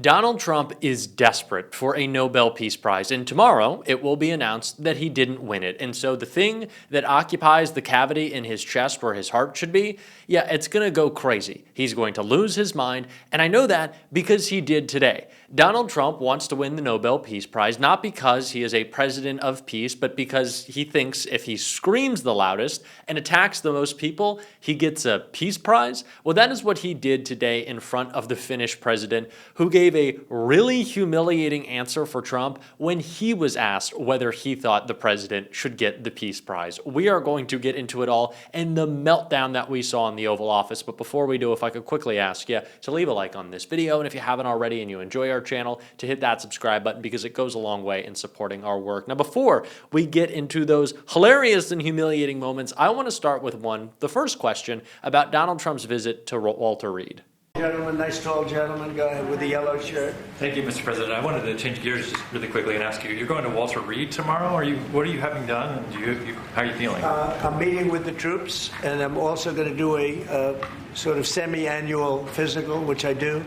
Donald Trump is desperate for a Nobel Peace Prize, and tomorrow it will be announced that he didn't win it. And so the thing that occupies the cavity in his chest where his heart should be, yeah, it's going to go crazy. He's going to lose his mind, and I know that because he did today. Donald Trump wants to win the Nobel Peace Prize, not because he is a president of peace, but because he thinks if he screams the loudest and attacks the most people, he gets a peace prize. Well, that is what he did today in front of the Finnish president, who gave a really humiliating answer for Trump when he was asked whether he thought the president should get the peace prize. We are going to get into it all and the meltdown that we saw in the Oval Office. But before we do, if I could quickly ask you to leave a like on this video, and if you haven't already and you enjoy our channel, to hit that subscribe button because it goes a long way in supporting our work. Now, before we get into those hilarious and humiliating moments, I want to start with the first question about Donald Trump's visit to Walter Reed. Gentleman, nice tall gentleman, go ahead with the yellow shirt. Thank you, Mr. President. I wanted to change gears just really quickly and ask you, you're going to Walter Reed tomorrow? What are you having done? And how are you feeling? I'm meeting with the troops, and I'm also going to do a sort of semi-annual physical, which I do.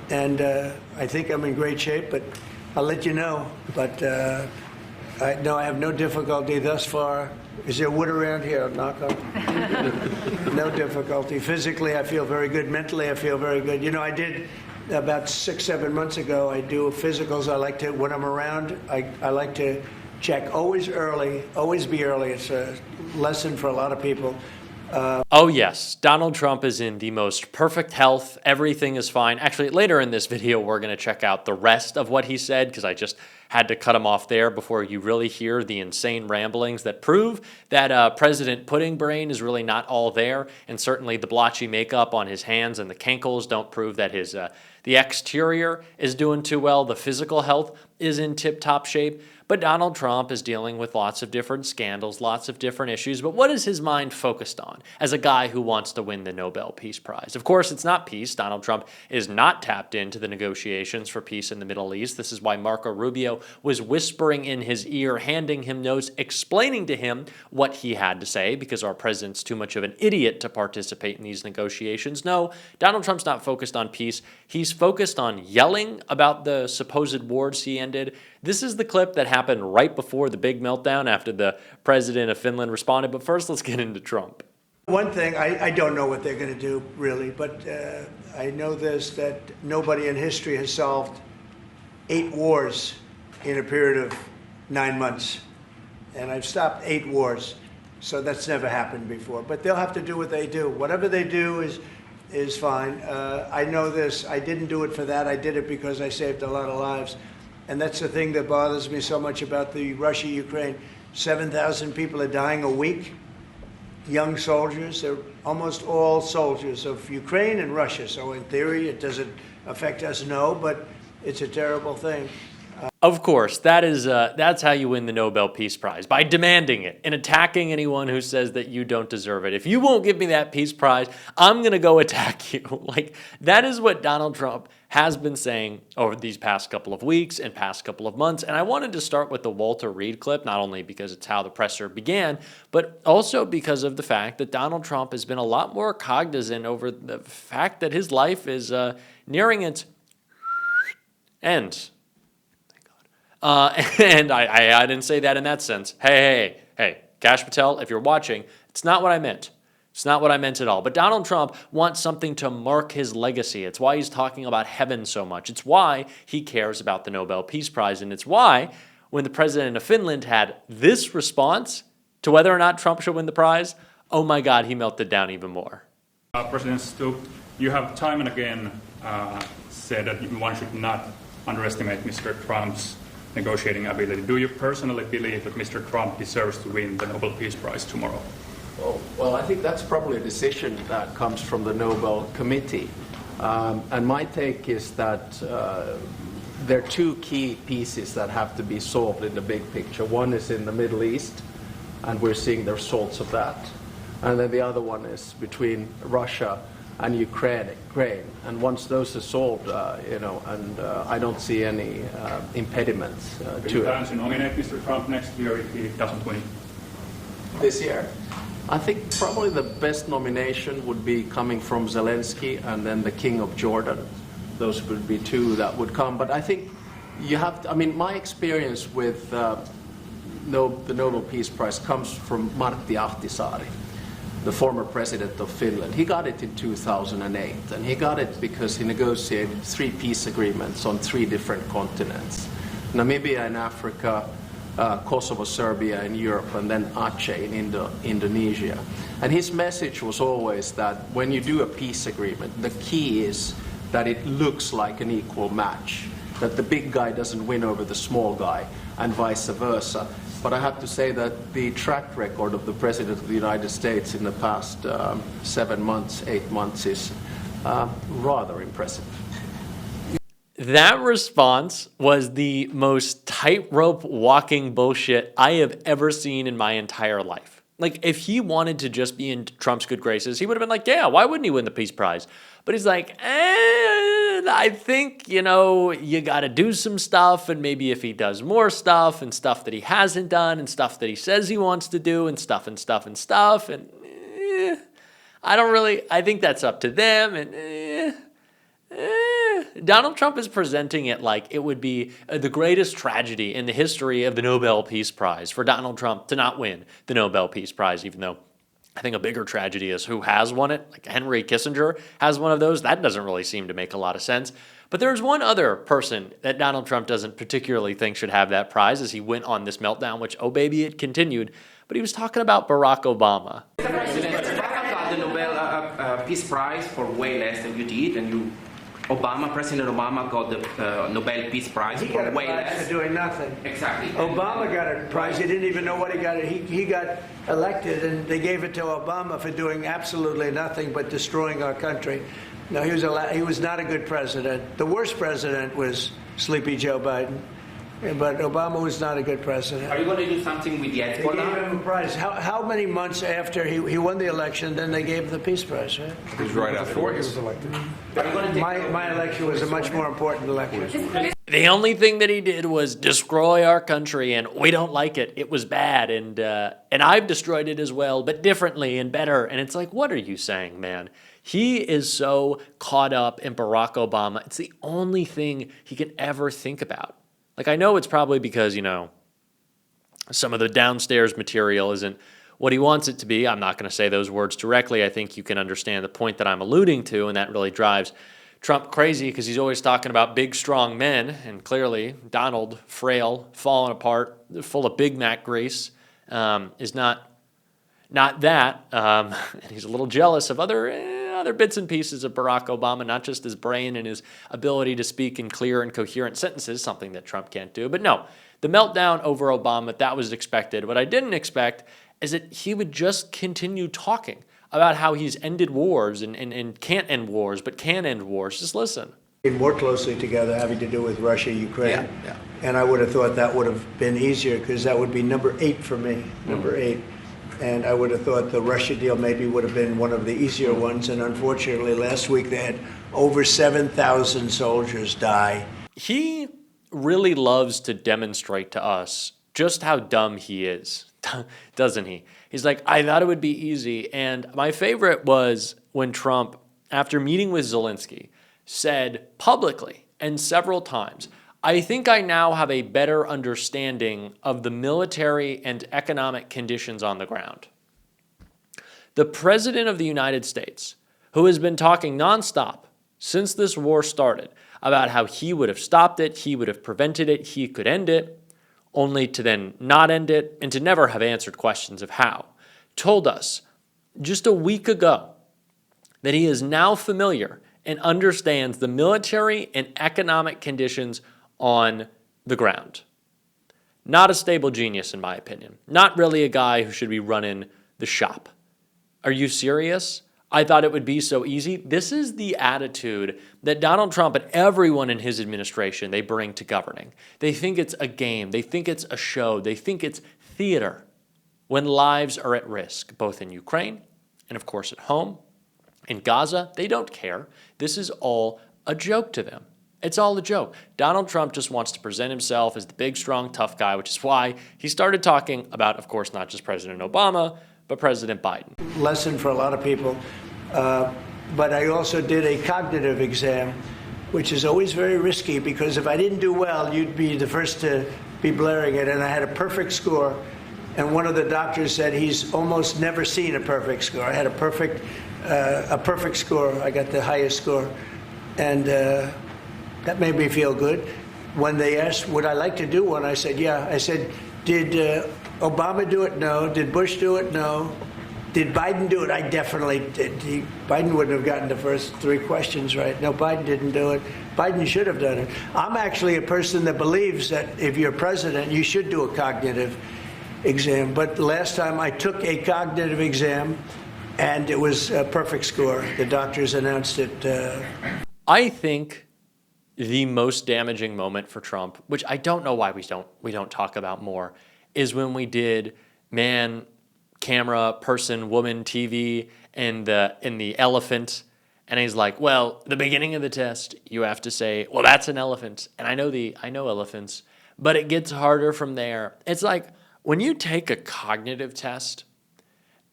And I think I'm in great shape, but I'll let you know. But I have no difficulty thus far. Is there wood around here? I'll knock on. No difficulty. Physically, I feel very good. Mentally, I feel very good. You know, I did about 6-7 months ago. I do physicals. I like to, when I'm around, I like to check always early, always be early. It's a lesson for a lot of people. Oh yes, Donald Trump is in the most perfect health. Everything is fine. Actually, later in this video, we're going to check out the rest of what he said because I just had to cut him off there before you really hear the insane ramblings that prove that President Pudding Brain is really not all there. And certainly the blotchy makeup on his hands and the cankles don't prove that his the exterior is doing too well. The physical health is in tip-top shape. But Donald Trump is dealing with lots of different scandals, lots of different issues. But what is his mind focused on as a guy who wants to win the Nobel Peace Prize? Of course, it's not peace. Donald Trump is not tapped into the negotiations for peace in the Middle East. This is why Marco Rubio was whispering in his ear, handing him notes, explaining to him what he had to say, because our president's too much of an idiot to participate in these negotiations. No, Donald Trump's not focused on peace. He's focused on yelling about the supposed wars he ended. This is the clip that happened right before the big meltdown after the president of Finland responded. But first, let's get into Trump. One thing, I don't know what they're going to do, really, but I know this, that nobody in history has solved 8 wars in a period of 9 months. And I've stopped 8 wars, so that's never happened before. But they'll have to do what they do. Whatever they do is fine. I know this, I didn't do it for that. I did it because I saved a lot of lives. And that's the thing that bothers me so much about the Russia-Ukraine. 7,000 people are dying a week. Young soldiers. They're almost all soldiers of Ukraine and Russia. So in theory, it doesn't affect us, no, but it's a terrible thing. Of course, that's how you win the Nobel Peace Prize, by demanding it and attacking anyone who says that you don't deserve it. If you won't give me that Peace Prize, I'm going to go attack you. Like, that is what Donald Trump has been saying over these past couple of weeks and past couple of months. And I wanted to start with the Walter Reed clip, not only because it's how the presser began, but also because of the fact that Donald Trump has been a lot more cognizant over the fact that his life is nearing its end. And I didn't say that in that sense. Hey, Kash Patel, if you're watching, it's not what I meant. It's not what I meant at all. But Donald Trump wants something to mark his legacy. It's why he's talking about heaven so much. It's why he cares about the Nobel Peace Prize. And it's why when the president of Finland had this response to whether or not Trump should win the prize, oh my God, he melted down even more. President Stubb, you have time and again said that one should not underestimate Mr. Trump's negotiating ability. Do you personally believe that Mr. Trump deserves to win the Nobel Peace Prize tomorrow? Well, I think that's probably a decision that comes from the Nobel Committee. And my take is that there are 2 key pieces that have to be solved in the big picture. One is in the Middle East, and we're seeing the results of that. And then the other one is between Russia and Ukraine. And once those are solved, I don't see any impediments to it. Do you plan to nominate Mr. Trump next year if he doesn't win? This year? I think probably the best nomination would be coming from Zelensky and then the King of Jordan. those would be two that would come. But I think you have to, I mean, my experience with the Nobel Peace Prize comes from Martti Ahtisaari, the former president of Finland. He got it in 2008, and he got it because he negotiated 3 peace agreements on 3 different continents. Namibia in Africa, Kosovo, Serbia in Europe, and then Aceh in Indonesia. And his message was always that when you do a peace agreement, the key is that it looks like an equal match, that the big guy doesn't win over the small guy, and vice versa. But I have to say that the track record of the President of the United States in the past 7 months, 8 months is rather impressive. That response was the most tightrope walking bullshit I have ever seen in my entire life. Like, if he wanted to just be in Trump's good graces, he would have been like, yeah, why wouldn't he win the Peace Prize? But he's like, I think, you know, you got to do some stuff, and maybe if he does more stuff and stuff that he hasn't done and stuff that he says he wants to do and stuff, and I think that's up to them, and Donald Trump is presenting it like it would be the greatest tragedy in the history of the Nobel Peace Prize for Donald Trump to not win the Nobel Peace Prize, even though I think a bigger tragedy is who has won it. Like Henry Kissinger has one of those. That doesn't really seem to make a lot of sense. But there's one other person that Donald Trump doesn't particularly think should have that prize as he went on this meltdown, which, oh baby, it continued. But he was talking about Barack Obama. Barack got the Nobel Peace Prize for way less than you did, and President Obama got the Nobel Peace Prize for way less. For doing nothing. Exactly. Obama got a prize. He didn't even know what he got. He got elected, and they gave it to Obama for doing absolutely nothing but destroying our country. No, he was not a good president. The worst president was Sleepy Joe Biden. But Obama was not a good president. Are you going to do something with the They gave him a prize. How many months after he won the election, then they gave him the Peace Prize, right? It was right after he was elected. My election was a much more important election. The only thing that he did was destroy our country, and we don't like it. It was bad, and I've destroyed it as well, but differently and better. And it's like, what are you saying, man? He is so caught up in Barack Obama. It's the only thing he can ever think about. Like, I know it's probably because, you know, some of the downstairs material isn't what he wants it to be. I'm not going to say those words directly. I think you can understand the point that I'm alluding to, and that really drives Trump crazy because he's always talking about big, strong men, and clearly Donald, frail, falling apart, full of Big Mac grease, is not that. And he's a little jealous of other bits and pieces of Barack Obama, not just his brain and his ability to speak in clear and coherent sentences, something that Trump can't do. But no, the meltdown over Obama, that was expected. What I didn't expect is that he would just continue talking about how he's ended wars and can't end wars, but can end wars. Just listen. More closely together, having to do with Russia, Ukraine. Yeah. And I would have thought that would have been easier because that would be number 8 for me, number 8. And I would have thought the Russia deal maybe would have been one of the easier ones. And unfortunately, last week they had over 7,000 soldiers die. He really loves to demonstrate to us just how dumb he is, doesn't he? He's like, I thought it would be easy. And my favorite was when Trump, after meeting with Zelensky, said publicly and several times, I think I now have a better understanding of the military and economic conditions on the ground. The President of the United States, who has been talking nonstop since this war started about how he would have stopped it, he would have prevented it, he could end it, only to then not end it and to never have answered questions of how, told us just a week ago that he is now familiar and understands the military and economic conditions on the ground. Not a stable genius, in my opinion. Not really a guy who should be running the shop. Are you serious? I thought it would be so easy. This is the attitude that Donald Trump and everyone in his administration, they bring to governing. They think it's a game. They think it's a show. They think it's theater when lives are at risk, both in Ukraine and, of course, at home. In Gaza, they don't care. This is all a joke to them. It's all a joke. Donald Trump just wants to present himself as the big, strong, tough guy, which is why he started talking about, of course, not just President Obama, but President Biden. Lesson for a lot of people. But I also did a cognitive exam which is always very risky because if I didn't do well, you'd be the first to be blaring it. And I had a perfect score. And one of the doctors said he's almost never seen a perfect score. I had a perfect score. I got the highest score. And that made me feel good. When they asked, would I like to do one, I said, yeah. I said, did Obama do it? No. Did Bush do it? No. Did Biden do it? I definitely did. Biden wouldn't have gotten the first 3 questions right. No, Biden didn't do it. Biden should have done it. I'm actually a person that believes that if you're president, you should do a cognitive exam. But last time I took a cognitive exam, and it was a perfect score. The doctors announced it. I think the most damaging moment for Trump, which I don't know why we don't talk about more, is when we did man, camera, person, woman, TV, and the elephant. And he's like, well, the beginning of the test, you have to say, well, that's an elephant. And I know elephants, but it gets harder from there. It's like when you take a cognitive test,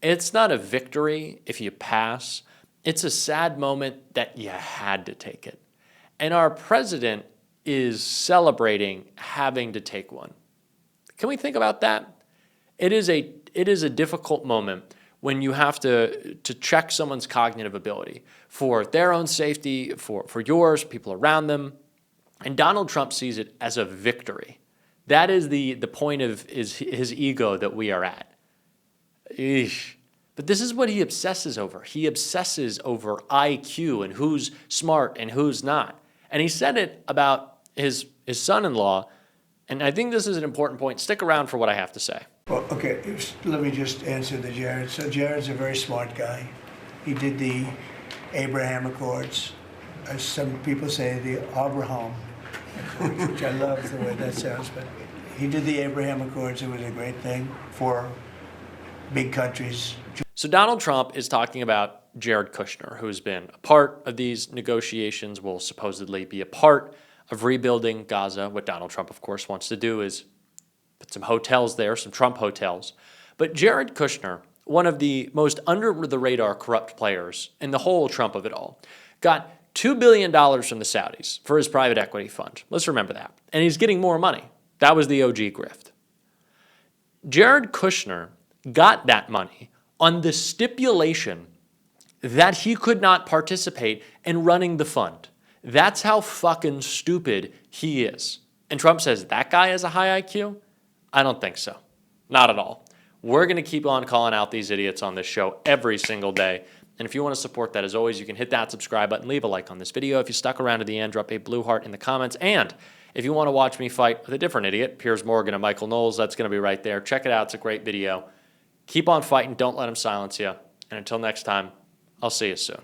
it's not a victory if you pass. It's a sad moment that you had to take it. And our president is celebrating having to take one. Can we think about that? It is a difficult moment when you have to check someone's cognitive ability for their own safety, for yours, people around them. And Donald Trump sees it as a victory. That is the point of his ego that we are at. Eesh. But this is what he obsesses over. He obsesses over IQ and who's smart and who's not. And he said it about his son-in-law. And I think this is an important point. Stick around for what I have to say. Well, okay, let me just answer the Jared. So Jared's a very smart guy. He did the Abraham Accords. As some people say, the Abraham Accords, which I love the way that sounds. But he did the Abraham Accords. It was a great thing for big countries. So Donald Trump is talking about Jared Kushner, who's been a part of these negotiations, will supposedly be a part of rebuilding Gaza. What Donald Trump, of course, wants to do is put some hotels there, some Trump hotels. But Jared Kushner, one of the most under-the-radar corrupt players in the whole Trump of it all, got $2 billion from the Saudis for his private equity fund. Let's remember that. And he's getting more money. That was the OG grift. Jared Kushner got that money on the stipulation that he could not participate in running the fund. That's how fucking stupid he is. And Trump says that guy has a high IQ? I don't think so. Not at all. We're going to keep on calling out these idiots on this show every single day. And if you want to support that, as always, you can hit that subscribe button, leave a like on this video. If you stuck around to the end, drop a blue heart in the comments. And if you want to watch me fight with a different idiot, Piers Morgan and Michael Knowles, that's going to be right there. Check it out. It's a great video. Keep on fighting. Don't let them silence you. And until next time, I'll see you soon.